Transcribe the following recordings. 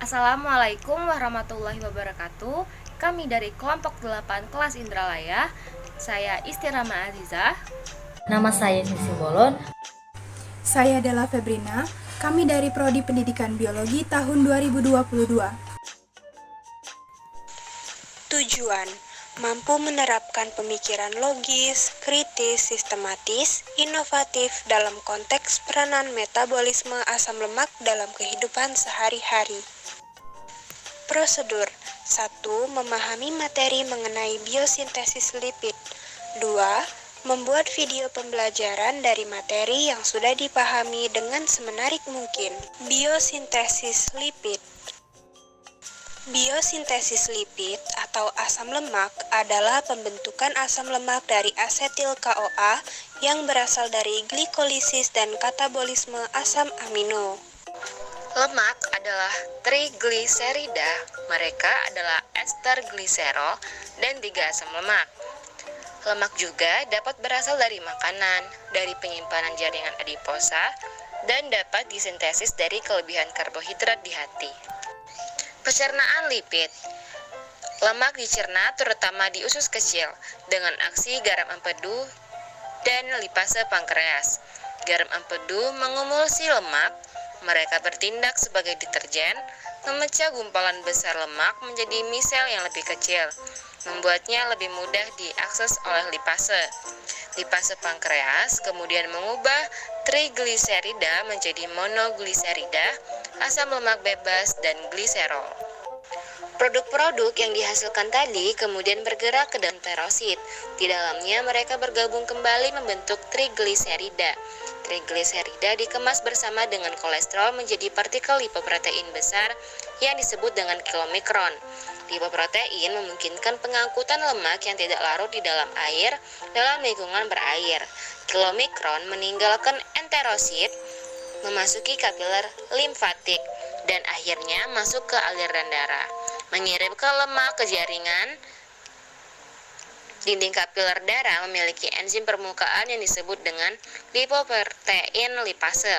Assalamualaikum warahmatullahi wabarakatuh. Kami dari kelompok 8 kelas Indralaya. Saya Istirama Azizah. Nama saya Sisi Bolon. Saya adalah Febrina. Kami dari Prodi Pendidikan Biologi tahun 2022. Tujuan: mampu menerapkan pemikiran logis, kritis, sistematis, inovatif dalam konteks peranan metabolisme asam lemak dalam kehidupan sehari-hari. Prosedur: 1. Memahami materi mengenai biosintesis lipid. 2. Membuat video pembelajaran dari materi yang sudah dipahami dengan semenarik mungkin. Biosintesis lipid. Biosintesis lipid atau asam lemak adalah pembentukan asam lemak dari asetil CoA yang berasal dari glikolisis dan katabolisme asam amino. Lemak adalah trigliserida. Mereka adalah ester gliserol dan 3 asam lemak. Lemak juga dapat berasal dari makanan, dari penyimpanan jaringan adiposa, dan dapat disintesis dari kelebihan karbohidrat di hati. Pencernaan lipid. Lemak dicerna terutama di usus kecil dengan aksi garam empedu dan lipase pankreas. Garam empedu mengumulsi lemak, mereka bertindak sebagai deterjen, memecah gumpalan besar lemak menjadi misel yang lebih kecil, membuatnya lebih mudah diakses oleh lipase. Lipase pankreas kemudian mengubah trigliserida menjadi monogliserida, asam lemak bebas, dan gliserol. Produk-produk yang dihasilkan tadi kemudian bergerak ke dalam enterosit. Di dalamnya mereka bergabung kembali membentuk trigliserida. Trigliserida dikemas bersama dengan kolesterol menjadi partikel lipoprotein besar yang disebut dengan kilomikron. Lipoprotein memungkinkan pengangkutan lemak yang tidak larut di dalam air dalam lingkungan berair. Kilomikron meninggalkan enterosit, memasuki kapiler limfatik, dan akhirnya masuk ke aliran darah, mengirim ke lemak ke jaringan. Dinding kapiler darah memiliki enzim permukaan yang disebut dengan lipoprotein lipase.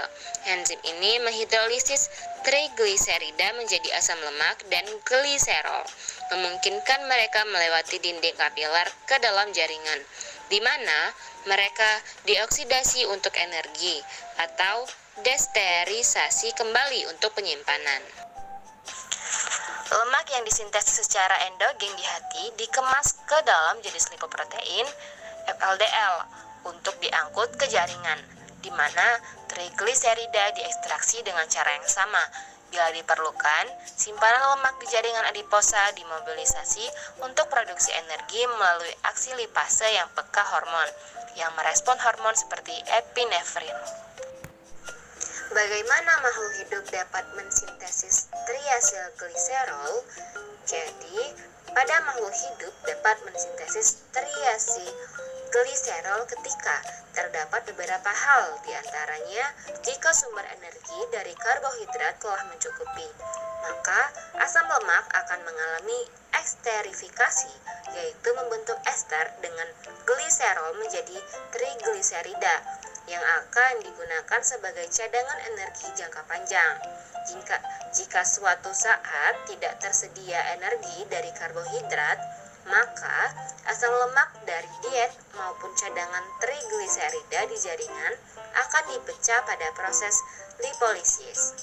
Enzim ini menghidrolisis trigliserida menjadi asam lemak dan gliserol, memungkinkan mereka melewati dinding kapiler ke dalam jaringan, di mana mereka dioksidasi untuk energi atau desterisasi kembali untuk penyimpanan. Lemak yang disintesis secara endogen di hati dikemas ke dalam jenis lipoprotein FLDL untuk diangkut ke jaringan, di mana trigliserida diekstraksi dengan cara yang sama. Bila diperlukan, simpanan lemak di jaringan adiposa dimobilisasi untuk produksi energi melalui aksi lipase yang peka hormon, yang merespon hormon seperti epinefrin. Bagaimana makhluk hidup dapat mensintesis triasilgliserol? Jadi, pada makhluk hidup dapat mensintesis triasilgliserol ketika terdapat beberapa hal, diantaranya jika sumber energi dari karbohidrat telah mencukupi, maka asam lemak akan mengalami esterifikasi, yaitu membentuk ester dengan gliserol menjadi trigliserida, yang akan digunakan sebagai cadangan energi jangka panjang. Jika suatu saat tidak tersedia energi dari karbohidrat, maka asam lemak dari diet maupun cadangan trigliserida di jaringan akan dipecah pada proses lipolisis.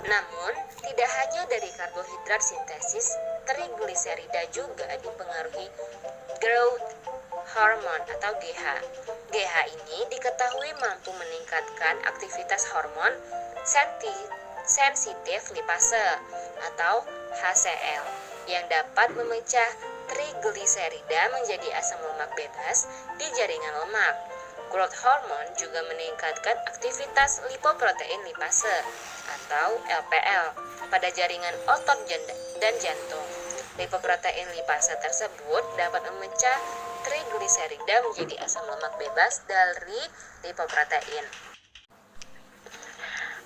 Namun, tidak hanya dari karbohidrat sintesis, trigliserida juga dipengaruhi growth hormone atau GH. GH ini diketahui mampu meningkatkan aktivitas hormon sensitif lipase atau HCl yang dapat memecah trigliserida menjadi asam lemak bebas di jaringan lemak. Growth hormone juga meningkatkan aktivitas lipoprotein lipase atau LPL pada jaringan otot dan jantung. Lipoprotein lipase tersebut dapat memecah trigliserida menjadi asam lemak bebas dari lipoprotein.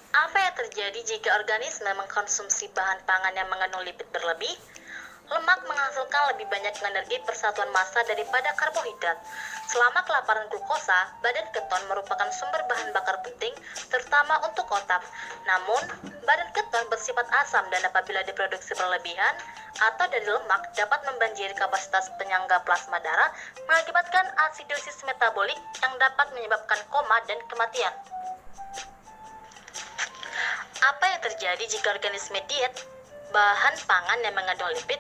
Apa yang terjadi jika organisme mengkonsumsi bahan pangan yang mengandung lipid berlebih? Lemak menghasilkan lebih banyak energi persatuan massa daripada karbohidrat. Selama kelaparan glukosa, badan keton merupakan sumber bahan bakar penting, terutama untuk otak. Namun, badan keton bersifat asam dan apabila diproduksi berlebihan atau dari lemak dapat membanjiri kapasitas penyangga plasma darah, mengakibatkan asidosis metabolik yang dapat menyebabkan koma dan kematian. Apa yang terjadi jika organisme diet bahan pangan yang mengandung lipid?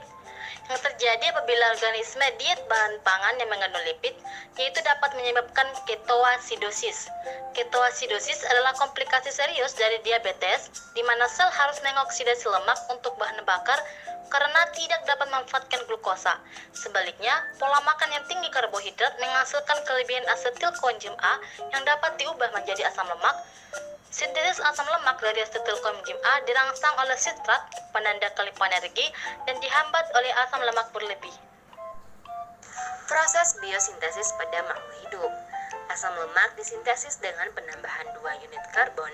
Yang terjadi apabila organisme diet bahan pangan yang mengandung lipid, yaitu dapat menyebabkan ketoasidosis. Ketoasidosis adalah komplikasi serius dari diabetes, di mana sel harus mengoksidasi lemak untuk bahan bakar karena tidak dapat memanfaatkan glukosa. Sebaliknya, pola makan yang tinggi karbohidrat menghasilkan kelebihan asetil koenzim A yang dapat diubah menjadi asam lemak. Sintesis asam lemak dari asetil koenzim A dirangsang oleh sitrat, penanda kelimpahan energi, dan dihambat oleh asam lemak berlebih. Proses biosintesis pada makhluk hidup. Asam lemak disintesis dengan penambahan 2 unit karbon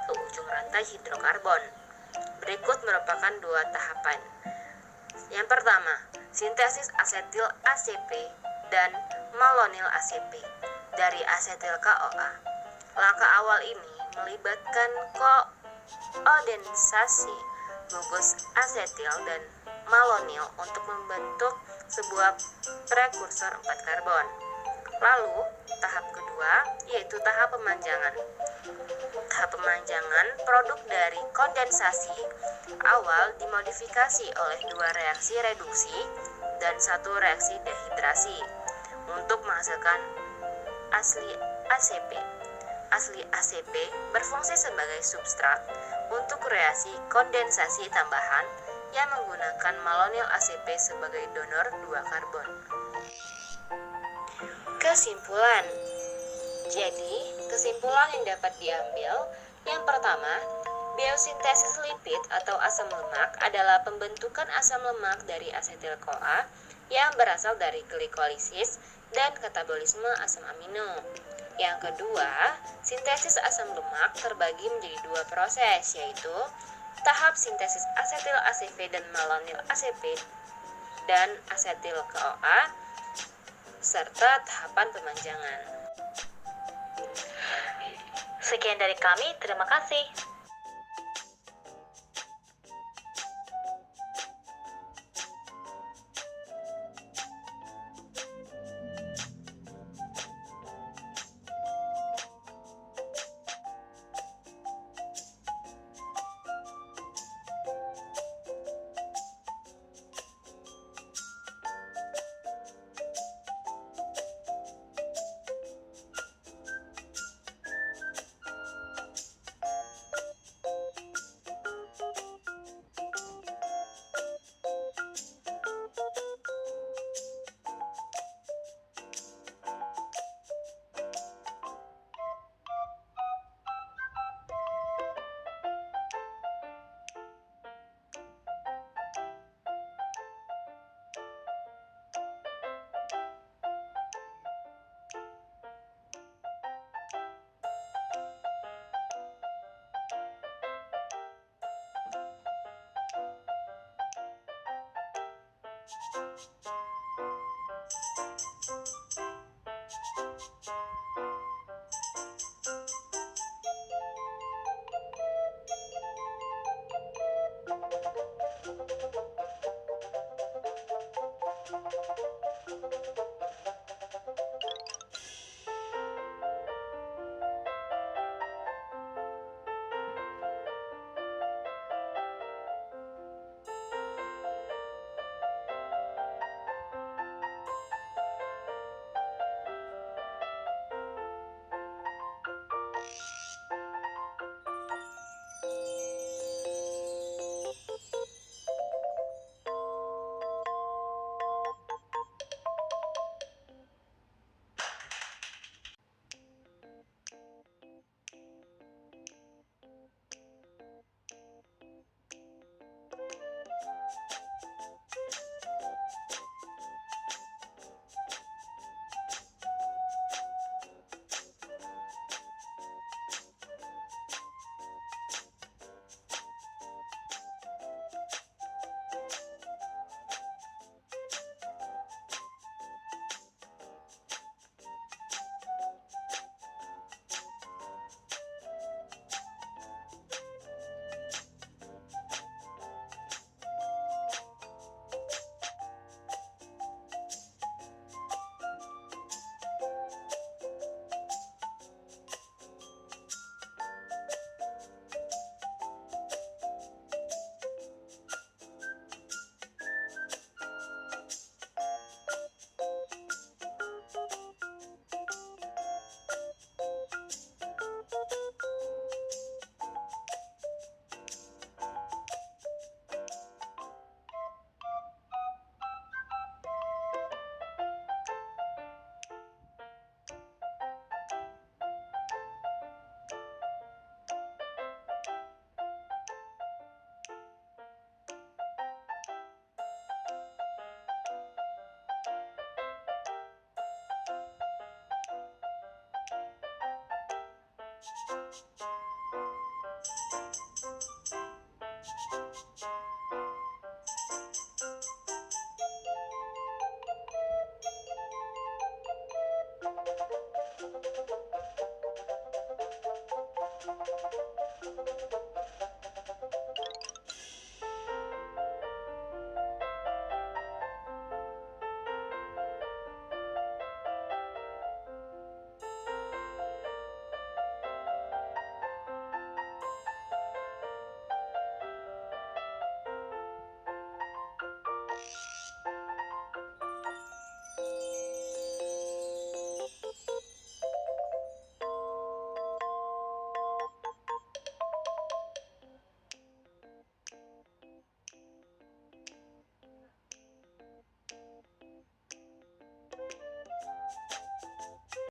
ke ujung rantai hidrokarbon. Berikut merupakan 2 tahapan. Yang pertama, sintesis asetil ACP dan malonil ACP dari asetil CoA. Langkah awal ini melibatkan koondensasi gugus asetil dan malonil untuk membentuk sebuah prekursor 4 karbon. Lalu, tahap kedua yaitu tahap pemanjangan. Tahap pemanjangan produk dari kondensasi awal dimodifikasi oleh 2 reaksi reduksi dan 1 reaksi dehidrasi untuk menghasilkan asli ACP. Asli ACP berfungsi sebagai substrat untuk reaksi kondensasi tambahan yang menggunakan malonil ACP sebagai donor 2 karbon. Kesimpulan. Jadi, kesimpulan yang dapat diambil, yang pertama, biosintesis lipid atau asam lemak adalah pembentukan asam lemak dari asetil-CoA yang berasal dari glikolisis dan katabolisme asam amino. Yang kedua, sintesis asam lemak terbagi menjadi 2 proses, yaitu tahap sintesis asetil ACP dan malonil ACP dan asetil CoA serta tahapan pemanjangan. Sekian dari kami, terima kasih.